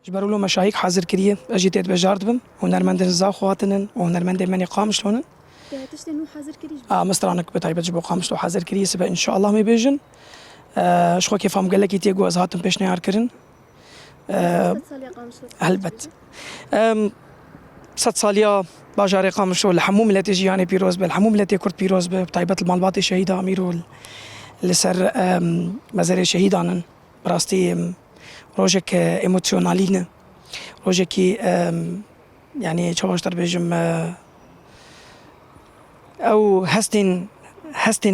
جبرولو مشاهيك حاضر كريه اجيت بجارد بم هنرمندن زاو خواتنن وهنرمندن مني قامش لونن تشتنو حاضر كريج مسترانك بتايبت جبو قامش لو حاضر كريه سبا ان شاء الله مي بيجن شخو كيف هم قال لك يتيجو از هاتم بيش نيار كرن هلبت 6 ساليا باجاري قامش الحموم التي جي يعني بيروز بالحموم التي كرت بيروز بتايبت المالباتي شهيده اميرو اللي سر مزاري شهيدانن براستي روجك ايموشنالين روجك يعني شو اشتر بيجم او هستن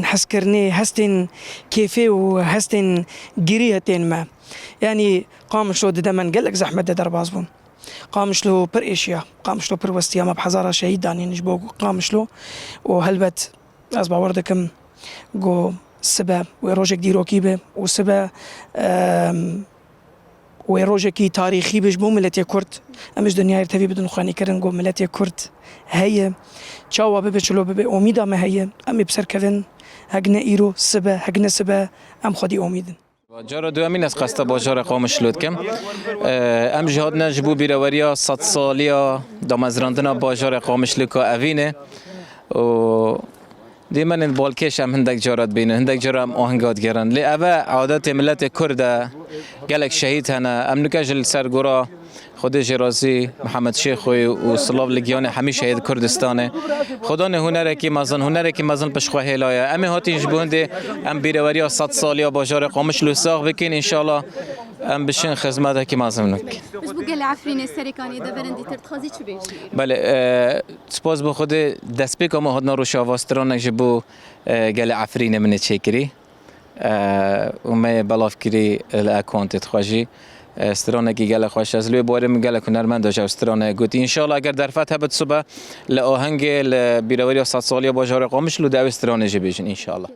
حسكرني هستن كيفي وهستن جريهتين ما يعني قامش له دمن قال لك زحمه دربازبون قامش له بر ايشيا قامش له بر وستيا ما بحزاره شهيد يعني نجبو قامش له وهلبت ازبا وردكم جو سبا وروجك ديرو كيبه وسبا وروجكي تاريخي بجبو ملتي كرت امش دنيا يرتفي بدون خاني كرنجو ملتي كرت هي تشاوا ببشلو بب اميدا ما هي امي بسر كفن هجنا ايرو سبا هجنا سبا ام خدي اميدن جارا دو امین از قصد باجار قامش لود کم ام جهاد نجبو بیروریا 100 سالیا دامزراندنا باجار قامش لکا اوینه و دیمن این بالکش هم هندک جارات بینه هندک جارا هم آهنگات گرن لی اوه عادت ملت کرده گلک شهید هنه ام نکجل سرگورا خود جرازی محمد شیخ و سلاو لگیان همی شهید کردستانه خدا نه هنره کی مازن پشخواه هلایه امی هاتی جبونده ام بیروری 100 سالی باجار قامش لوساق بکن انشالله ام بشین خدمت کی مازن نکن بس بقول عفرین سرکانی دبرندی ترتخازی چی بیش بله سپاس به خود دست بکم ما هدنا رو شاواستران جبو گل عفرین من چکری و ما بلاف کری الاکانت خواجی استرانه کی گله خوش از لوی باره میگله کنرمند داشت استرانه گوت ان شاء الله اگر در فتح بد صبح ل آهنگ بیروری 100 سالی باجار قامش لو دو استرانه جبیشن ان شاء الله